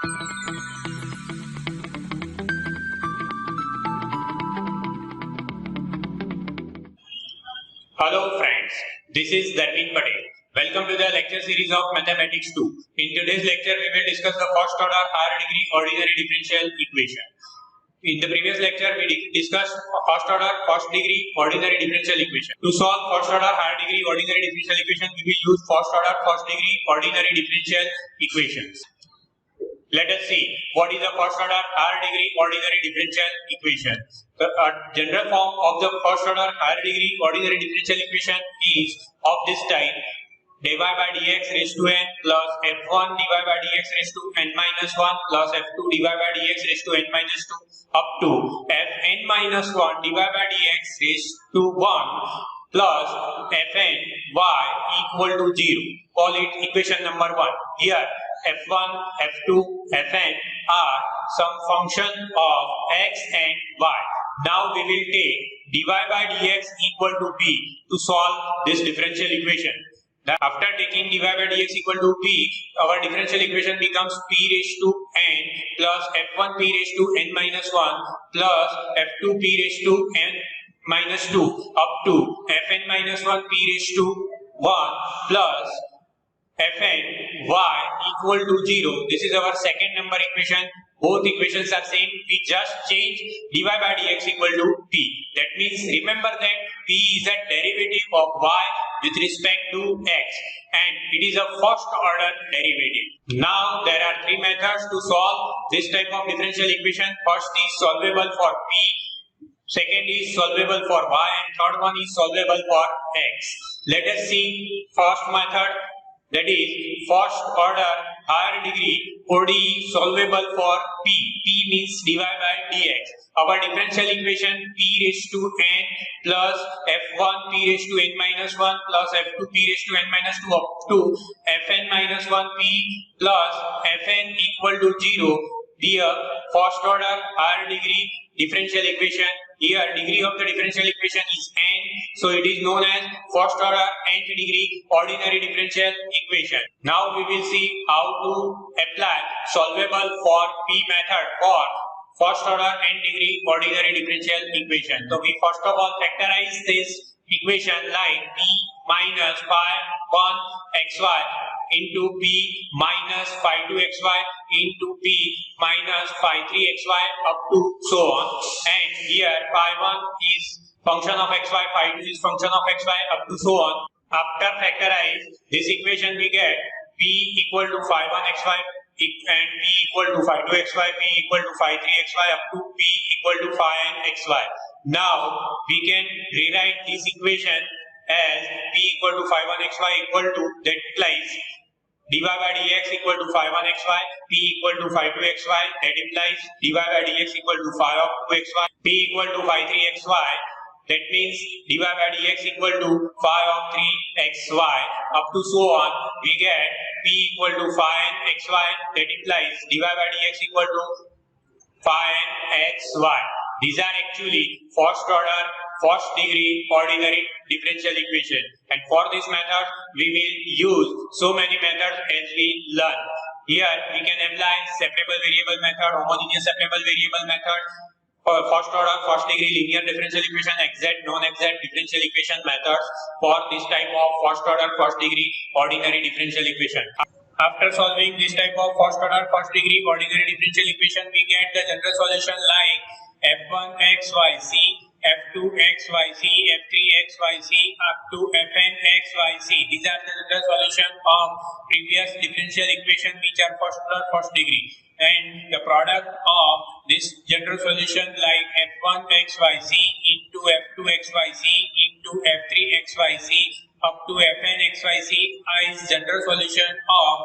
Hello friends, this is Darwin Patel. Welcome to the lecture series of Mathematics-2. In today's lecture, we will discuss the first order higher degree ordinary differential equation. In the previous lecture, we discussed first order first degree ordinary differential equation. To solve first order higher degree ordinary differential equation, we will use first order first degree ordinary differential equations. Let us see what is the first order higher degree ordinary differential equation. The general form of the first order higher degree ordinary differential equation is of this type: dy by dx raised to n plus f1 dy by dx raised to n minus 1 plus f2 dy by dx raised to n minus 2 up to fn minus 1 dy by dx raised to 1 plus fn y equal to 0. Call it equation number 1. Here f1, f2, fn are some function of x and y. Now we will take dy by dx equal to b to solve this differential equation. After taking dy by dx equal to b, our differential equation becomes p raised to n plus f1 p raised to n minus 1 plus f2 p raised to n minus 2 up to fn minus 1 p raised to 1 plus fn y equal to 0. This is our second number equation. Both equations are same. We just change dy by dx equal to p. That means remember that p is a derivative of y with respect to x and it is a first order derivative. Now there are three methods to solve this type of differential equation. First is solvable for p, second is solvable for y, and third one is solvable for x. Let us see first method, that is first order higher degree ODE solvable for p. P means dy by dx. Our differential equation p raised to n plus f1 p raised to n minus 1 plus f2 p raised to n minus 2 up to fn minus 1 p plus fn equal to 0. Here first order higher degree differential equation. Here degree of the differential equation is n, so it is known as first order nth degree ordinary differential equation. Now we will see how to apply solvable for p method for first order nth degree ordinary differential equation. So we first of all factorize this equation like p minus phi 1 xy into p minus phi 2 xy into p minus phi 3 xy up to so on. And here phi 1 is function of xy, phi 2 is function of xy up to so on. After factorize this equation, we get p equal to phi 1 xy and p equal to phi 2 xy, p equal to phi 3 xy up to p equal to phi n xy. Now we can rewrite this equation as p equal to phi 1 xy equal to, that implies dy by dx equal to phi 1 xy, p equal to phi 2 xy, that implies dy by dx equal to phi of 2 xy, p equal to phi 3 xy, that means dy by dx equal to phi of 3 xy up to so on. We get p equal to phi n xy, that implies dy by dx equal to phi n xy. These are actually first order first degree ordinary differential equation, and for this method we will use so many methods as we learn. Here we can apply separable variable method, homogeneous separable variable method, for first order first degree linear differential equation, exact non-exact differential equation methods for this type of first order first degree ordinary differential equation. After solving this type of first order first degree ordinary differential equation, we get the general solution like f1 xyc, f2 xyc, f3 xyc up to fn xyc. These are the general solution of previous differential equation which are first order first degree, and the product of this general solution like f1 xyc into f2 xyc into f3 xyc up to fn xyc is general solution of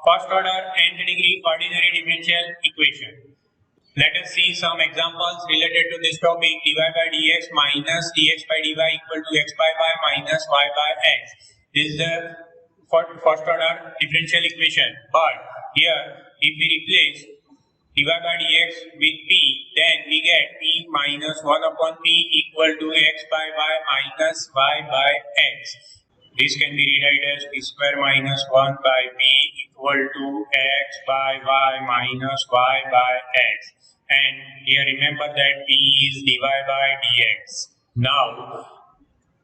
first order nth degree ordinary differential equation. Let us see some examples related to this topic. Dy by dx minus dx by dy equal to x by y minus y by x. This is the first order differential equation. But here if we replace dy by dx with p, then we get p minus 1 upon p equal to x by y minus y by x. This can be rewritten as p square minus 1 by p equal to x by y minus y by x. And here remember that p is dy by dx. Now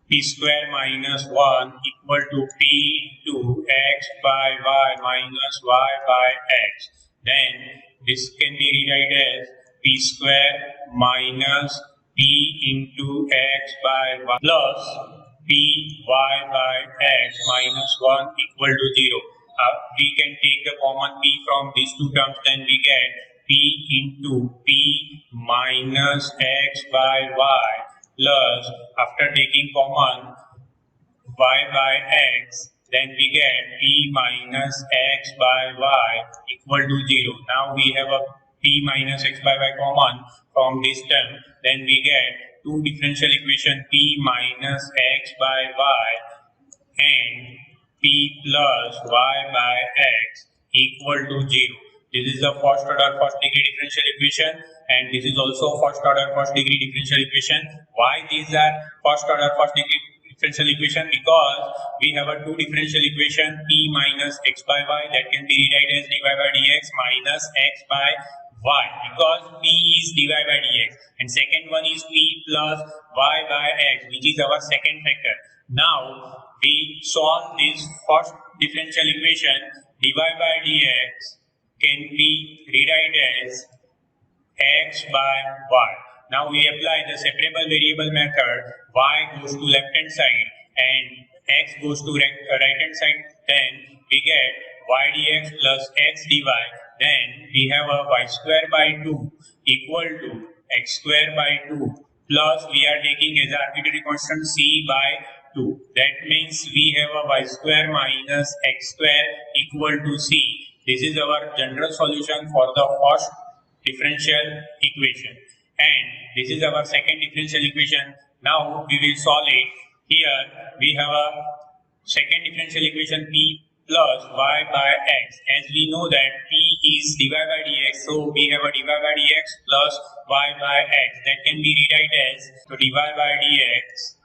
p square minus 1 equal to p into x by y minus y by x. Then this can be rewritten as p square minus p into x by y plus py by x minus 1 equal to 0. We can take the common p from these two terms, then we get p into p minus x by y plus, after taking common y by x, then we get p minus x by y equal to 0. Now we have a p minus x by y common from this term, then we get two differential equation p minus x by y and p plus y by x equal to 0. This is the first order first degree differential equation, and this is also first order first degree differential equation. Why these are first order first degree differential equation? Because we have a two differential equation p minus x by y that can be rewritten as dy by dx minus x by y, because p is dy by dx, and second one is p plus y by x, which is our second factor. Now we solve this first differential equation. Dy by dx can be rewritten as x by y. Now we apply the separable variable method. Y goes to left hand side and x goes to right hand side. Then we get y dx plus x dy. Then we have a y square by 2 equal to x square by 2 plus we are taking as arbitrary constant c by 2. That means we have a y square minus x square equal to c. This is our general solution for the first differential equation. And this is our second differential equation. Now we will solve it. Here we have a second differential equation p plus y by x. As we know that p is dy by dx, so we have a dy by dx plus y by x. That can be rewritten as dy by dx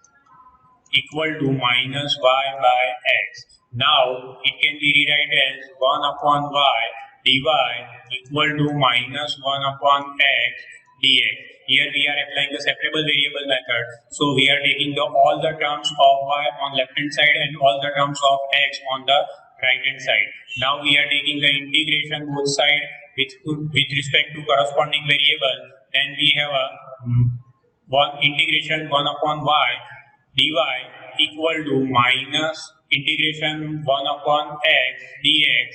equal to minus y by x. Now it can be rewritten as 1 upon y dy equal to minus 1 upon x dx. Here we are applying the separable variable method. So we are taking all the terms of y on left hand side and all the terms of x on the right hand side. Now we are taking the integration both sides with respect to corresponding variable. Then we have a integration 1 upon y dy equal to minus integration 1 upon x dx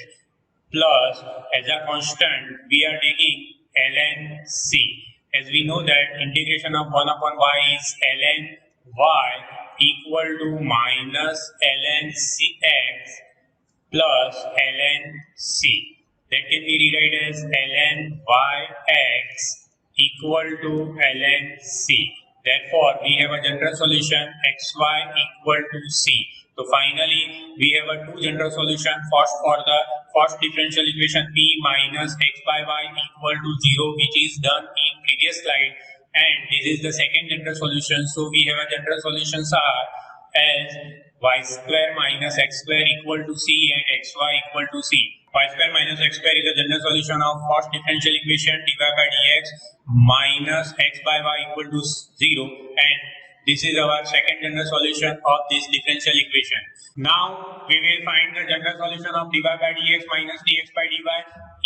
plus, as a constant we are taking ln c. As we know that integration of 1 upon y is ln y equal to minus ln cx plus ln c. That can be rewritten as ln yx equal to ln c. Therefore, we have a general solution xy equal to c. So finally, we have a two general solution. First, for the first differential equation p minus x by y equal to 0, which is done in previous slide, and this is the second general solution. So we have a general solutions are as y square minus x square equal to c and xy equal to c. Y square minus x square is the general solution of first differential equation dy by dx minus x by y equal to 0, and this is our second general solution of this differential equation. Now we will find the general solution of dy by dx minus dx by dy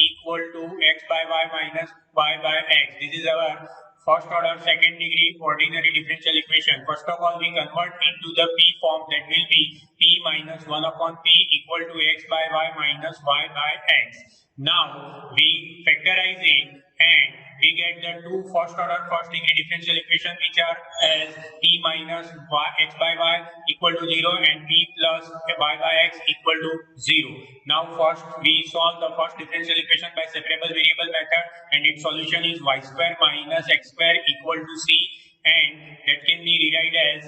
equal to x by y minus y by x. This is our first order second degree ordinary differential equation. First of all, we convert into the p form, that will be p minus 1 upon p equal to x by y minus y by x. Now we factorize it and we get the two first order first degree differential equation, which are as p minus x by y equal to 0 and p plus y by x equal to 0. Now first we solve the first differential equation by separable variable method, and its solution is y square minus x square equal to c, and that can be rewritten as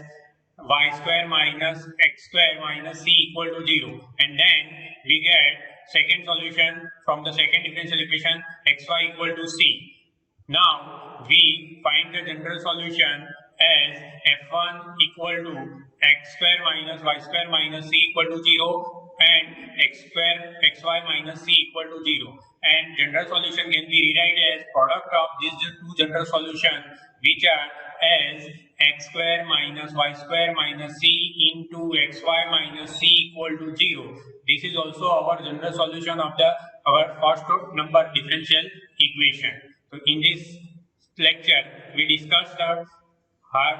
y square minus x square minus c equal to 0. And then we get second solution from the second differential equation xy equal to c. Now we find the general solution as f1 equal to x square minus y square minus c equal to 0, and x square xy minus c equal to 0, and general solution can be rewritten as product of these two general solutions, which are as x square minus y square minus c into xy minus c equal to 0. This is also our general solution of our first number differential equation. So in this lecture we discussed the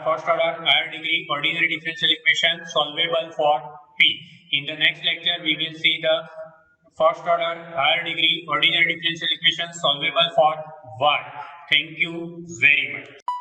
first order higher degree ordinary differential equation solvable for p. In the next lecture we will see the first order higher degree ordinary differential equation solvable for y. Thank you very much.